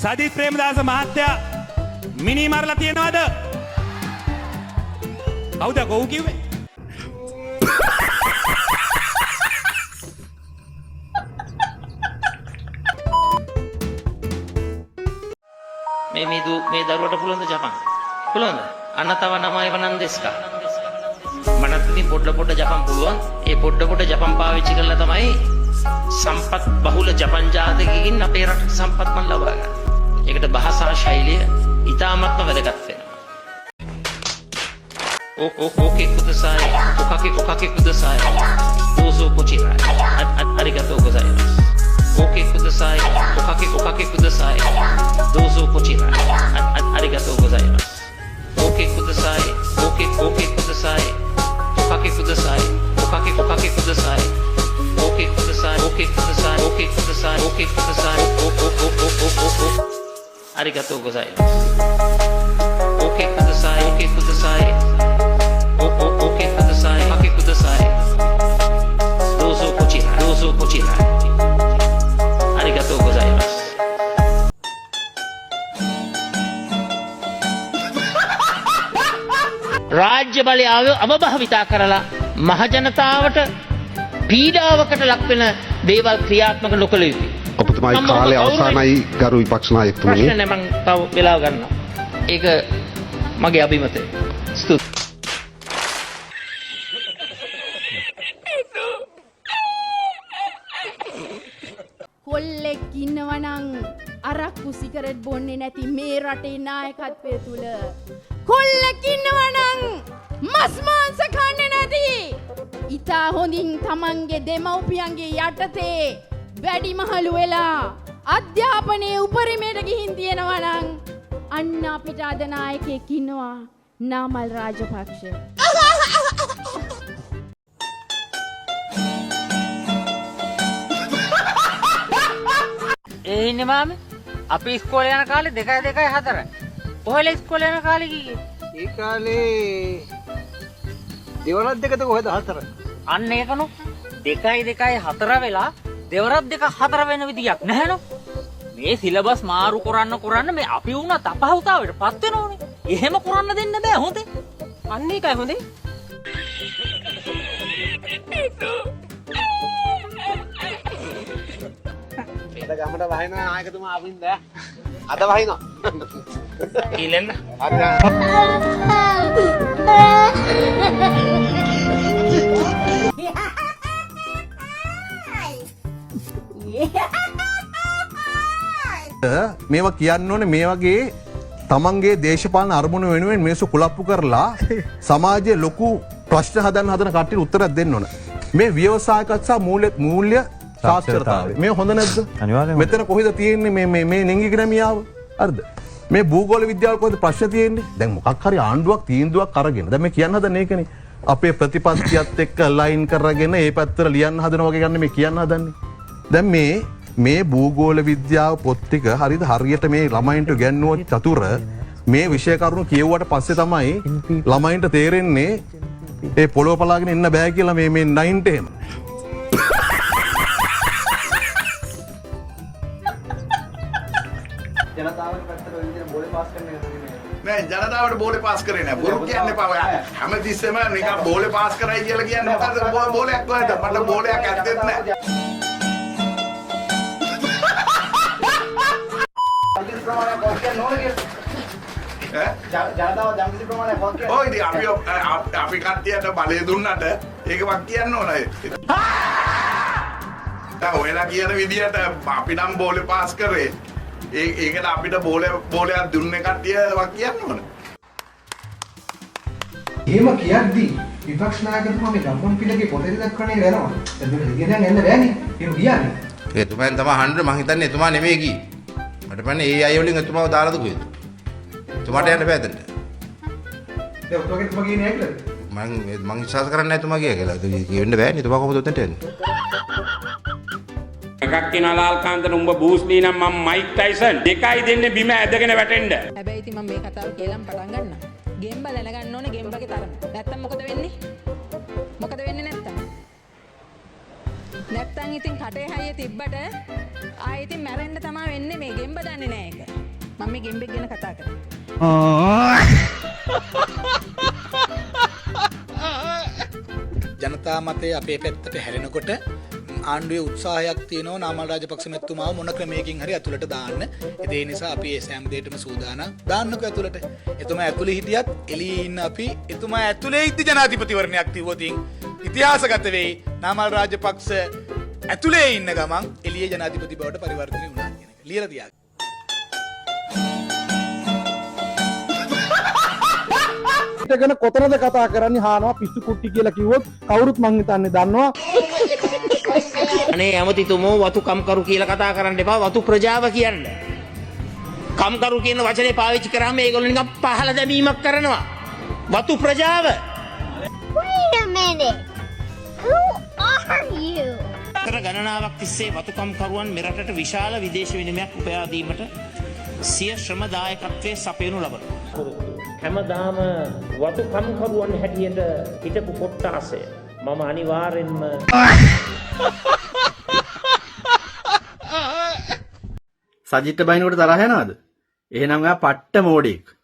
සජිත් ප්‍රේමදාස මහත්තයා මිනි මරලා තියනවද? කවුද කොහොම කිව්වේ? මේ දරුවට පුළුවන්ද ජපන්? පුළුවන්ද? අනතව නමයි වනන්දෙස්කා. මනත්නි පොඩ ජපන් පුළුවන්. ඒ පොඩ ජපන් පාවිච්චි කරලා තමයි සම්පත් බහුල ජපන් ජාතකයකින් අපේ රටට සම්පත් මන් ලබා ගන්න. ඒකට භාෂා ශෛලිය ඉතාමත්ම වැදගත් වෙනවා. ඕකේ කුදසායි. ඔකගේ කුදසායි. දෝසෝ කොචිරායි. අරිගතෝ ගොසායිමස්. ඕකේ කුදසායි. ඔකගේ කුදසායි. දෝසෝ කොචිරායි. අරිගතෝ ගොසායිමස්. ඕකේ කුදසායි. ඕකේ කුදසායි. ඔකගේ කුදසායි. ඔකගේ කුදසායි. ඕකේ කුදසායි. ඕකේ කුදසායි. ඕකේ කුදසායි. ඕකේ කුදසායි. අරිගතෝ ගොසායිමස්. ඕකේ කුදසායි. ඕකේ කුදසායි. ඕකේ කුදසායි. ඔකගේ කුදසායි. දෝසෝ කොචිරායි. දෝසෝ කොචිරායි. අරිගතෝ ගොසායිමස්. රාජ්‍ය බලය අවභාවිතා කරලා මහජනතාවට පීඩාවකට ලක්වෙන දේවල් ක්‍රියාත්මක නොකළ යුතුයි. ඔබතුමායි කාලේ අවසానයි ගරු විපක්ෂ නායකතුමනි. ප්‍රශ්න නැහැ මම තව වෙලාව ගන්නවා. ඒක මගේ අභිමතය. ස්තුතියි. කොල්ලෙක් ඉන්නවනම් අරක්කු සිගරට් බොන්නේ නැති මේ රටේ නායකත්වය තුල කොල්ලෙක් ඉන්නවනම් මස් මාංශ කන්නේ නැති ඉතා හොඳින් තමන්ගේ දෙමව්පියන්ගේ යටතේ වැඩිමහලු වෙලා අධ්‍යාපනයේ උපරිමයට ගිහින් තියෙනවනම් අන්න අපිට අද නායකයෙක් ඉන්නවා නාමල් රාජපක්ෂ. ඒ ඉන්නේ මාමේ අපි ඉස්කෝලේ යන කාලේ 2.4 කොහෙල ඉස්කෝලේ යන කාලේ කීයේ ඒ කාලේ දෙවරක් දෙකද කොහෙද 4 අන්න ඒකනෝ 2.4 වෙලා දෙවරක් 2.4 වෙන විදියක් නැහැනෝ මේ සිලබස් මාරු කරන්න මේ අපි වුණත් අපහසුතාවයට පත් වෙනෝනේ එහෙම කරන්න දෙන්න බෑ හොඳේ අන්න ඒකයි හොඳේ අද ගමට වහින නායකතුමා ආවින්ද අද වහිනවා ඊලෙන්න මේවා කියන්න ඕනේ මේ වගේ තමන්ගේ දේශපාලන අරමුණු වෙනුවෙන් මිනිස්සු කුලප්පු කරලා සමාජයේ ලොකු ප්‍රශ්න හදන කට්ටියට උත්තරයක් දෙන්න ඕන. මේ ව්‍යවසායකත් සහ මූල්‍ය සාක්ෂරතාවය මේ හොඳ නැද්ද? අනිවාර්යයෙන්ම. මෙතන කොහෙද තියෙන්නේ මේ නිංගි ක්‍රමියාව? හරිද? මේ භූගෝල විද්‍යාව කොහෙද ප්‍රශ්න තියෙන්නේ? දැන් මොකක් හරි ආණ්ඩුවක් තීන්දුවක් අරගෙන දැන් මේ කියන්න හදන එකනේ. අපේ ප්‍රතිපත්තියත් එක්ක ලයින් කරගෙන ඒ පැත්තට ලියන්න හදනවා වගේ ගන්න මේ කියන්න හදන්නේ. දැන් මේ භූගෝල විද්‍යාව පොත් ටික හරියට මේ ළමයින්ට ඉගෙනුවොත් චතුර මේ විෂය කරුණු කියවුවට පස්සේ තමයි ළමයින්ට තේරෙන්නේ ඒ පොළොව පලාගෙන ඉන්න බෑ කියලා මේ 9ට එහෙම. නෑ ජනතාවට බෝලේ පාස් කරේ නෑ බොරු කියන්න එපා ඔයා හැමතිස්සෙම නිකන් බෝලේ පාස් කරයි කියලා කියන්නේ මොකද්ද බෝලයක් කොහෙද මට බෝලයක් ඇත්තෙත් නෑ ඔය ඉතින් අපි කට්ටියට බලය දුන්නට ඒක වක් කියන්න ඕනයි දැන් ඔයලා කියන විදිහට අපි නම් බෝලේ පාස් කරේ ඒකට අපිට බෝලයක් දුන්නේ කට්ටිය වක් කියන්න ඕන. එහෙම කියද්දි විපක්ෂ නායකතුමා මේ ගම්මුන් පිළගේ පොතේ දක්වන්නේ වෙනවා. දැන් මේක ලියන්න යන්න බෑනේ. එහෙම කියන්නේ. එතුමෙන් තමයි අහන්න මං හිතන්නේ එතුමා නෙමෙයි කි. මට පන්නේ ඒ අය වලින් එතුමාව දාලාද කොහෙද? එතුමාට යන්න බෑ දැන්. ඒ ඔතෝගේ තුමා කියන්නේ ඇයිද? මං විශ්වාස කරන්නේ නැහැ එතුමා කියලා. ඒක කියන්න බෑනේ. එතුමා කොහොමද උතන්ට යන්නේ? එකක් කියන ලාල්කාන්තට උඹ බූස්ලී නම් මම මයික් ටයිසන් දෙකයි දෙන්නේ බිම ඇදගෙන වැටෙන්න. හැබැයි ඉතින් මම මේ කතාව කියලාම පටන් ගන්නම්. ගෙම්බ දැනගන්න ඕනේ ගෙම්බගේ තරම. නැත්තම් මොකද වෙන්නේ? මොකද වෙන්නේ නැත්තම්? නැත්තම් ඉතින් කටේ හයිය තිබ්බට ආයෙ ඉතින් මැරෙන්න තමයි වෙන්නේ මේ ගෙම්බ දන්නේ නැහැ ඒක. මම මේ ගෙම්බෙක් ගැන කතා කරන්නේ. ජනතා මතය අපේ පැත්තට හැරෙනකොට ආණ්ඩුවේ උත්සාහයක් තියෙනවා නාමල් රාජපක්ෂ මැතිතුමාව මොන ක්‍රමයකින් හරි ඇතුළට දාන්න. ඒ නිසා අපි ඒ සෑම දෙයකටම සූදානම්. දාන්නකෝ ඇතුළට. එතුමා ඇතුළේ හිටියත් එළියේ ඉන්න අපි එතුමා ඇතුළේ ඉද්දි ජනාධිපතිවරණයක් තියුවොතින් ඉතිහාසගත වෙයි. නාමල් රාජපක්ෂ ඇතුළේ ඉන්න ගමන් එළියේ ජනාධිපති බවට පරිවර්තනය වුණා කියන එක. ලියලා තියාගන්න. ගැන කොතනද කතා කරන්නේ හානවා පිස්සු කුට්ටි කියලා කිව්වොත් කවුරුත් මං හිතන්නේ දන්නවා. අනේ ඇමතිතුමෝ වතු කම්කරු කියලා කතා කරන්න එපා වතු ප්‍රජාව කියන්න. කම්කරු කියන වචනේ පාවිච්චි කරාම ඒගොල්ලෝ නිකන් පහළ දැමීමක් කරනවා. වතු ප්‍රජාව. Wait a minute. Who are you? තර ගණනාවක් තිස්සේ වතු කම්කරුවන් මෙරටට විශාල විදේශ විනිමයක් උපයා දීමට සිය ශ්‍රම දායකත්වයේ සපයනු ලබනවා. හැමදාම වතු කම්කරුවන් හැටියට හිටපු කොට්ටාසය මම අනිවාර්යෙන්ම සජිත්ට බයිනකොට තරහ යනවද? එහෙනම් ඔයා පට්ට මෝඩෙක්.